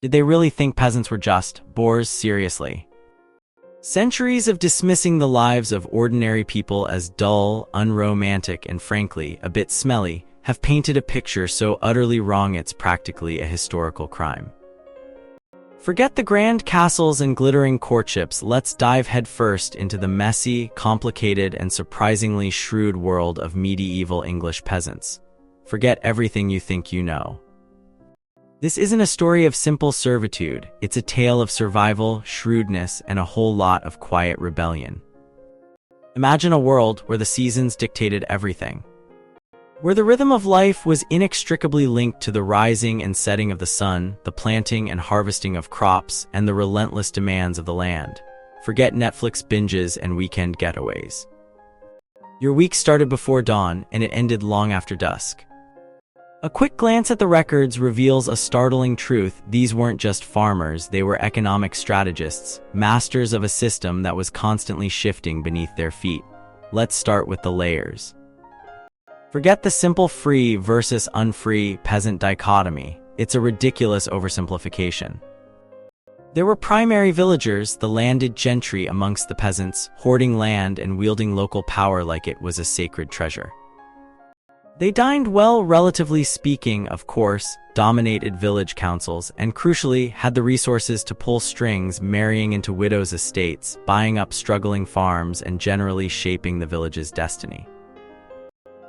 Did they really think peasants were just boors? Seriously? Centuries of dismissing the lives of ordinary people as dull, unromantic, and frankly, a bit smelly, have painted a picture so utterly wrong it's practically a historical crime. Forget the grand castles and glittering courtships, let's dive headfirst into the messy, complicated, and surprisingly shrewd world of medieval English peasants. Forget everything you think you know. This isn't a story of simple servitude, it's a tale of survival, shrewdness, and a whole lot of quiet rebellion. Imagine a world where the seasons dictated everything. Where the rhythm of life was inextricably linked to the rising and setting of the sun, the planting and harvesting of crops, and the relentless demands of the land. Forget Netflix binges and weekend getaways. Your week started before dawn, and it ended long after dusk. A quick glance at the records reveals a startling truth: these weren't just farmers, they were economic strategists, masters of a system that was constantly shifting beneath their feet. Let's start with the layers. Forget the simple free versus unfree peasant dichotomy. It's a ridiculous oversimplification. There were primary villagers, the landed gentry amongst the peasants, hoarding land and wielding local power like it was a sacred treasure. They dined well, relatively speaking, of course, dominated village councils, and crucially, had the resources to pull strings, marrying into widows' estates, buying up struggling farms, and generally shaping the village's destiny.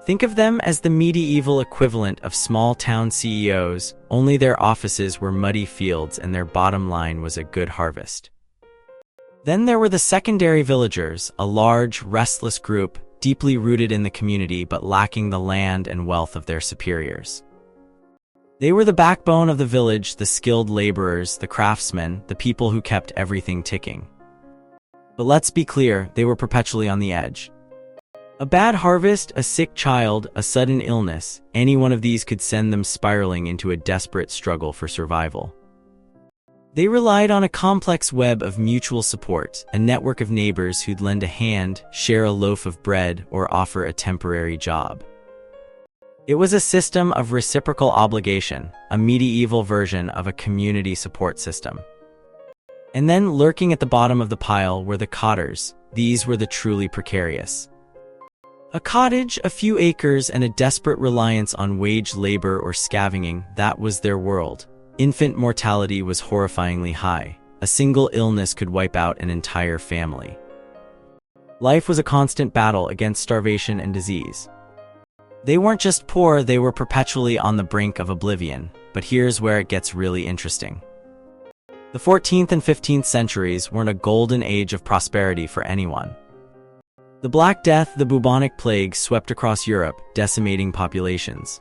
Think of them as the medieval equivalent of small-town CEOs, only their offices were muddy fields and their bottom line was a good harvest. Then there were the secondary villagers, a large, restless group, deeply rooted in the community but lacking the land and wealth of their superiors. They were the backbone of the village, the skilled laborers, the craftsmen, the people who kept everything ticking. But let's be clear, they were perpetually on the edge. A bad harvest, a sick child, a sudden illness, any one of these could send them spiraling into a desperate struggle for survival. They relied on a complex web of mutual support, a network of neighbors who'd lend a hand, share a loaf of bread, or offer a temporary job. It was a system of reciprocal obligation, a medieval version of a community support system. And then, lurking at the bottom of the pile were the cottars. These were the truly precarious. A cottage, a few acres, and a desperate reliance on wage labor or scavenging, that was their world. Infant mortality was horrifyingly high. A single illness could wipe out an entire family. Life was a constant battle against starvation and disease. They weren't just poor, they were perpetually on the brink of oblivion. But here's where it gets really interesting. The 14th and 15th centuries weren't a golden age of prosperity for anyone. The Black Death, the bubonic plague, swept across Europe, decimating populations.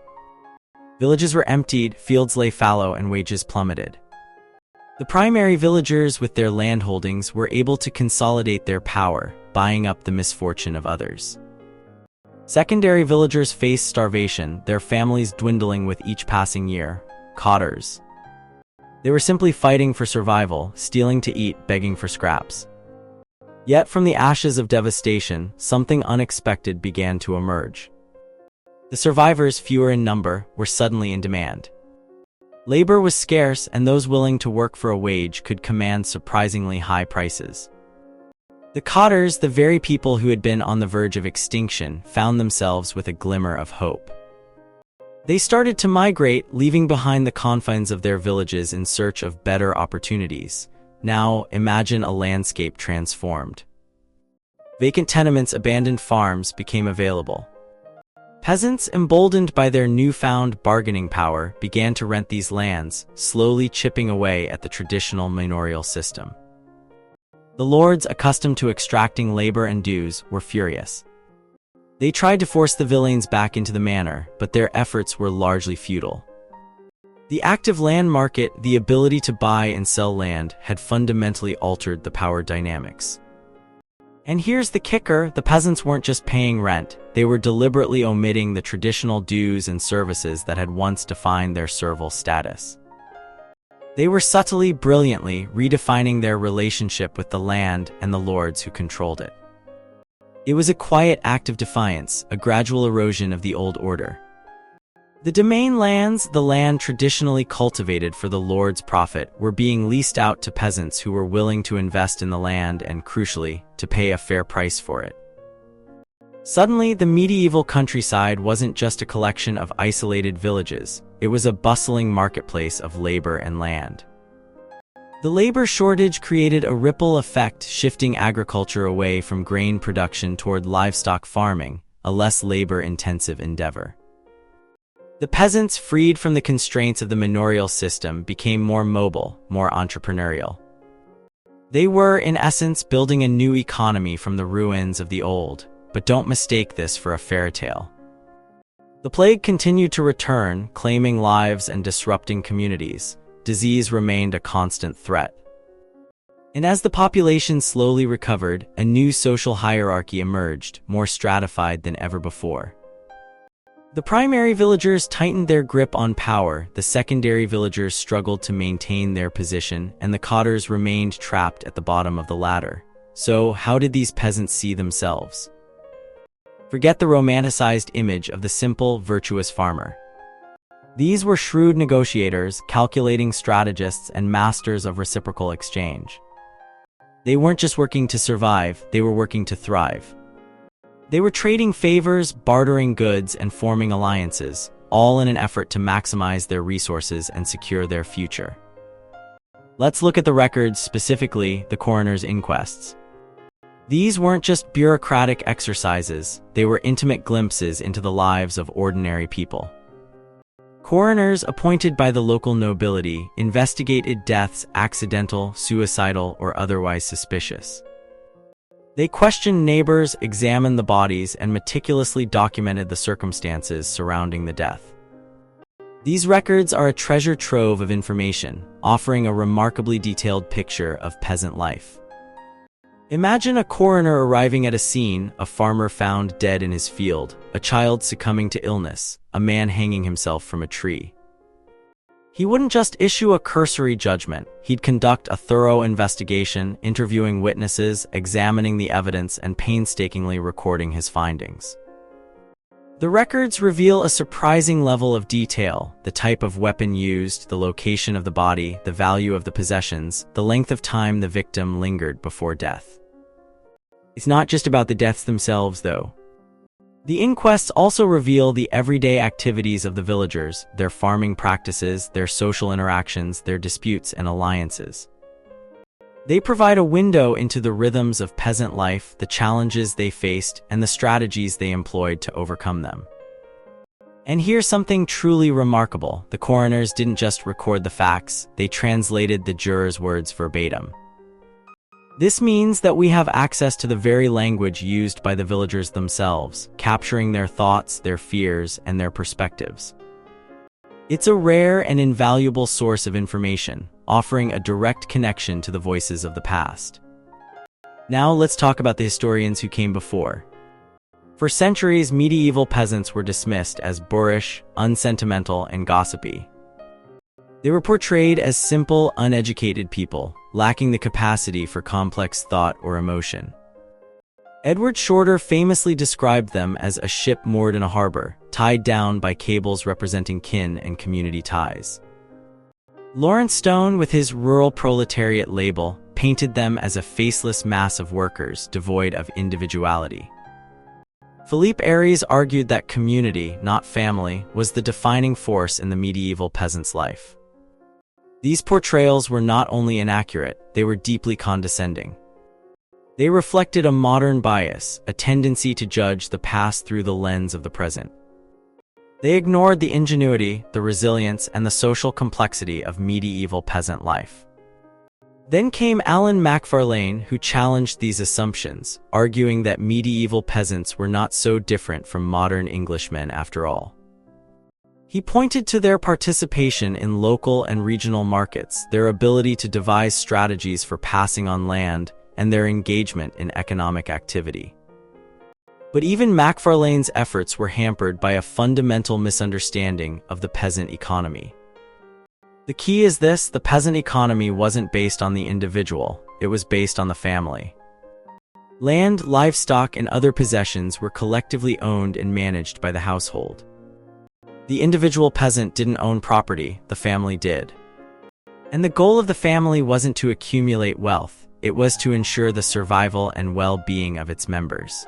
Villages were emptied, fields lay fallow, and wages plummeted. The primary villagers with their landholdings were able to consolidate their power, buying up the misfortune of others. Secondary villagers faced starvation, their families dwindling with each passing year. Cottars. They were simply fighting for survival, stealing to eat, begging for scraps. Yet from the ashes of devastation, something unexpected began to emerge. The survivors, fewer in number, were suddenly in demand. Labor was scarce, and those willing to work for a wage could command surprisingly high prices. The cottars, the very people who had been on the verge of extinction, found themselves with a glimmer of hope. They started to migrate, leaving behind the confines of their villages in search of better opportunities. Now, imagine a landscape transformed. Vacant tenements, abandoned farms became available. Peasants, emboldened by their newfound bargaining power, began to rent these lands, slowly chipping away at the traditional manorial system. The lords, accustomed to extracting labor and dues, were furious. They tried to force the villeins back into the manor, but their efforts were largely futile. The active land market, the ability to buy and sell land, had fundamentally altered the power dynamics. And here's the kicker, the peasants weren't just paying rent, they were deliberately omitting the traditional dues and services that had once defined their servile status. They were subtly, brilliantly redefining their relationship with the land and the lords who controlled it. It was a quiet act of defiance, a gradual erosion of the old order. The domain lands, the land traditionally cultivated for the lord's profit, were being leased out to peasants who were willing to invest in the land and, crucially, to pay a fair price for it. Suddenly, the medieval countryside wasn't just a collection of isolated villages, it was a bustling marketplace of labor and land. The labor shortage created a ripple effect, shifting agriculture away from grain production toward livestock farming, a less labor-intensive endeavor. The peasants, freed from the constraints of the manorial system, became more mobile, more entrepreneurial. They were, in essence, building a new economy from the ruins of the old, but don't mistake this for a fairy tale. The plague continued to return, claiming lives and disrupting communities. Disease remained a constant threat. And as the population slowly recovered, a new social hierarchy emerged, more stratified than ever before. The primary villagers tightened their grip on power, the secondary villagers struggled to maintain their position, and the cottars remained trapped at the bottom of the ladder. So, how did these peasants see themselves? Forget the romanticized image of the simple, virtuous farmer. These were shrewd negotiators, calculating strategists, and masters of reciprocal exchange. They weren't just working to survive, they were working to thrive. They were trading favors, bartering goods, and forming alliances, all in an effort to maximize their resources and secure their future. Let's look at the records, specifically the coroner's inquests. These weren't just bureaucratic exercises, they were intimate glimpses into the lives of ordinary people. Coroners appointed by the local nobility investigated deaths accidental, suicidal, or otherwise suspicious. They questioned neighbors, examined the bodies, and meticulously documented the circumstances surrounding the death. These records are a treasure trove of information, offering a remarkably detailed picture of peasant life. Imagine a coroner arriving at a scene: a farmer found dead in his field, a child succumbing to illness, a man hanging himself from a tree. He wouldn't just issue a cursory judgment, he'd conduct a thorough investigation, interviewing witnesses, examining the evidence, and painstakingly recording his findings. The records reveal a surprising level of detail: the type of weapon used, the location of the body, the value of the possessions, the length of time the victim lingered before death. It's not just about the deaths themselves, though. The inquests also reveal the everyday activities of the villagers, their farming practices, their social interactions, their disputes and alliances. They provide a window into the rhythms of peasant life, the challenges they faced, and the strategies they employed to overcome them. And here's something truly remarkable: the coroners didn't just record the facts, they translated the jurors' words verbatim. This means that we have access to the very language used by the villagers themselves, capturing their thoughts, their fears, and their perspectives. It's a rare and invaluable source of information, offering a direct connection to the voices of the past. Now let's talk about the historians who came before. For centuries, medieval peasants were dismissed as boorish, unsentimental, and gossipy. They were portrayed as simple, uneducated people, lacking the capacity for complex thought or emotion. Edward Shorter famously described them as a ship moored in a harbor, tied down by cables representing kin and community ties. Lawrence Stone, with his rural proletariat label, painted them as a faceless mass of workers devoid of individuality. Philippe Aries argued that community, not family, was the defining force in the medieval peasant's life. These portrayals were not only inaccurate, they were deeply condescending. They reflected a modern bias, a tendency to judge the past through the lens of the present. They ignored the ingenuity, the resilience, and the social complexity of medieval peasant life. Then came Alan Macfarlane, who challenged these assumptions, arguing that medieval peasants were not so different from modern Englishmen after all. He pointed to their participation in local and regional markets, their ability to devise strategies for passing on land, and their engagement in economic activity. But even Macfarlane's efforts were hampered by a fundamental misunderstanding of the peasant economy. The key is this: the peasant economy wasn't based on the individual, it was based on the family. Land, livestock, and other possessions were collectively owned and managed by the household. The individual peasant didn't own property, the family did. And the goal of the family wasn't to accumulate wealth, it was to ensure the survival and well-being of its members.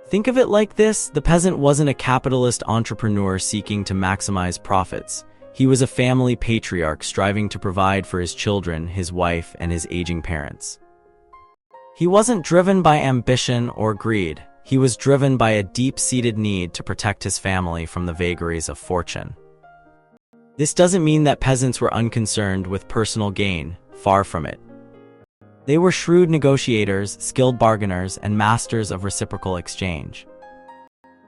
Think of it like this: the peasant wasn't a capitalist entrepreneur seeking to maximize profits. He was a family patriarch striving to provide for his children, his wife, and his aging parents. He wasn't driven by ambition or greed. He was driven by a deep-seated need to protect his family from the vagaries of fortune. This doesn't mean that peasants were unconcerned with personal gain, far from it. They were shrewd negotiators, skilled bargainers, and masters of reciprocal exchange.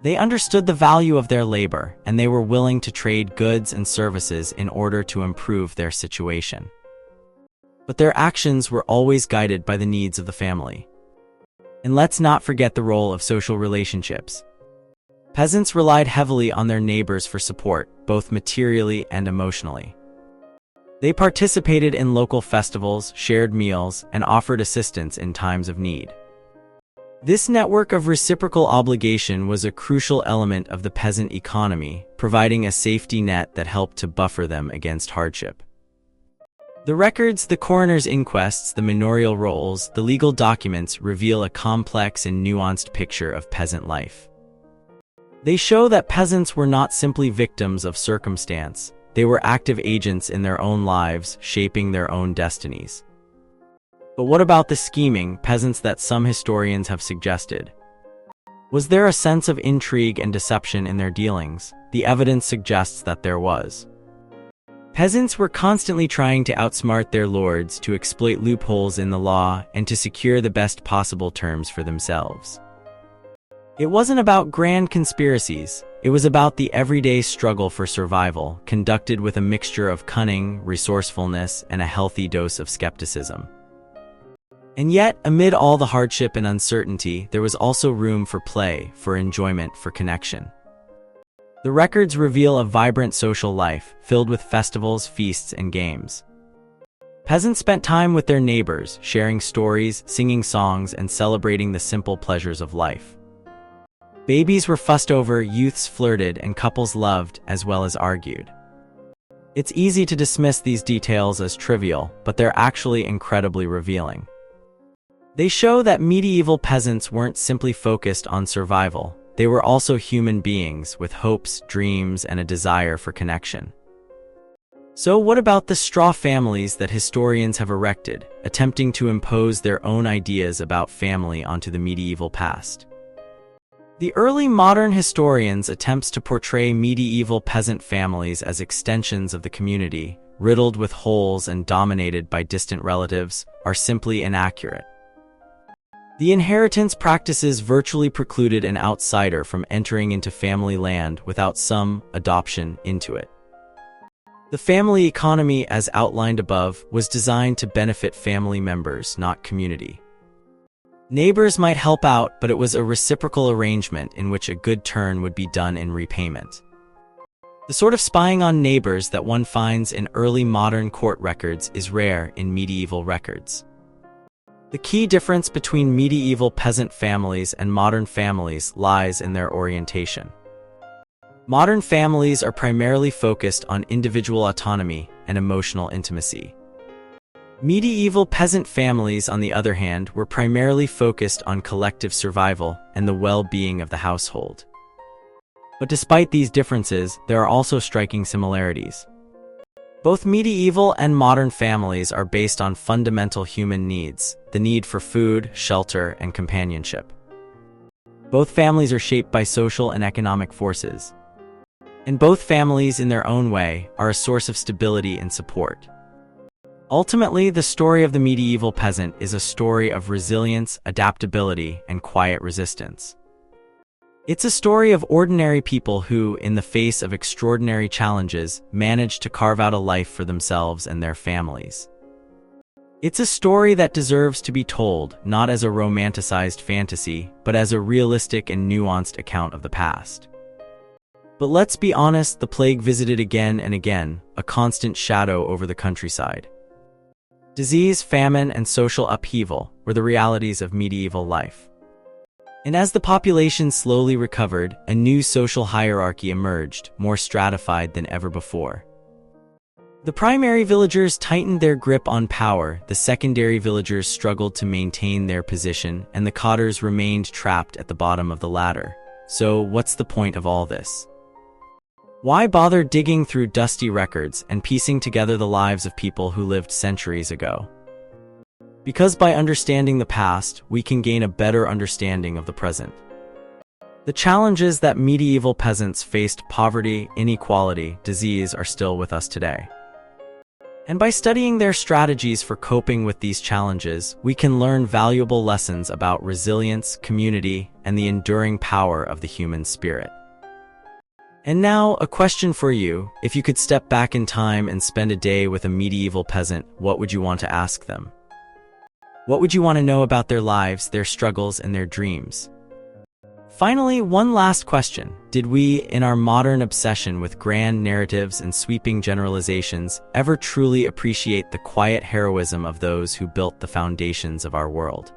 They understood the value of their labor, and they were willing to trade goods and services in order to improve their situation. But their actions were always guided by the needs of the family. And let's not forget the role of social relationships. Peasants relied heavily on their neighbors for support, both materially and emotionally. They participated in local festivals, shared meals, and offered assistance in times of need. This network of reciprocal obligation was a crucial element of the peasant economy, providing a safety net that helped to buffer them against hardship. The records, the coroner's inquests, the manorial rolls, the legal documents reveal a complex and nuanced picture of peasant life. They show that peasants were not simply victims of circumstance, they were active agents in their own lives, shaping their own destinies. But what about the scheming peasants that some historians have suggested? Was there a sense of intrigue and deception in their dealings? The evidence suggests that there was. Peasants were constantly trying to outsmart their lords, to exploit loopholes in the law, and to secure the best possible terms for themselves. It wasn't about grand conspiracies, it was about the everyday struggle for survival, conducted with a mixture of cunning, resourcefulness, and a healthy dose of skepticism. And yet, amid all the hardship and uncertainty, there was also room for play, for enjoyment, for connection. The records reveal a vibrant social life, filled with festivals, feasts, and games. Peasants spent time with their neighbors, sharing stories, singing songs, and celebrating the simple pleasures of life. Babies were fussed over, youths flirted, and couples loved, as well as argued. It's easy to dismiss these details as trivial, but they're actually incredibly revealing. They show that medieval peasants weren't simply focused on survival. They were also human beings with hopes, dreams, and a desire for connection. So what about the straw families that historians have erected, attempting to impose their own ideas about family onto the medieval past? The early modern historians' attempts to portray medieval peasant families as extensions of the community, riddled with holes and dominated by distant relatives, are simply inaccurate. The inheritance practices virtually precluded an outsider from entering into family land without some adoption into it. The family economy, as outlined above, was designed to benefit family members, not community. Neighbors might help out, but it was a reciprocal arrangement in which a good turn would be done in repayment. The sort of spying on neighbors that one finds in early modern court records is rare in medieval records. The key difference between medieval peasant families and modern families lies in their orientation. Modern families are primarily focused on individual autonomy and emotional intimacy. Medieval peasant families, on the other hand, were primarily focused on collective survival and the well-being of the household. But despite these differences, there are also striking similarities. Both medieval and modern families are based on fundamental human needs, the need for food, shelter, and companionship. Both families are shaped by social and economic forces. And both families, in their own way, are a source of stability and support. Ultimately, the story of the medieval peasant is a story of resilience, adaptability, and quiet resistance. It's a story of ordinary people who, in the face of extraordinary challenges, managed to carve out a life for themselves and their families. It's a story that deserves to be told, not as a romanticized fantasy, but as a realistic and nuanced account of the past. But let's be honest, the plague visited again and again, a constant shadow over the countryside. Disease, famine, and social upheaval were the realities of medieval life. And as the population slowly recovered, a new social hierarchy emerged, more stratified than ever before. The primary villagers tightened their grip on power, the secondary villagers struggled to maintain their position, and the cottars remained trapped at the bottom of the ladder. So, what's the point of all this? Why bother digging through dusty records and piecing together the lives of people who lived centuries ago? Because by understanding the past, we can gain a better understanding of the present. The challenges that medieval peasants faced, poverty, inequality, disease, are still with us today. And by studying their strategies for coping with these challenges, we can learn valuable lessons about resilience, community, and the enduring power of the human spirit. And now, a question for you. If you could step back in time and spend a day with a medieval peasant, what would you want to ask them? What would you want to know about their lives, their struggles, and their dreams? Finally, one last question. Did we, in our modern obsession with grand narratives and sweeping generalizations, ever truly appreciate the quiet heroism of those who built the foundations of our world?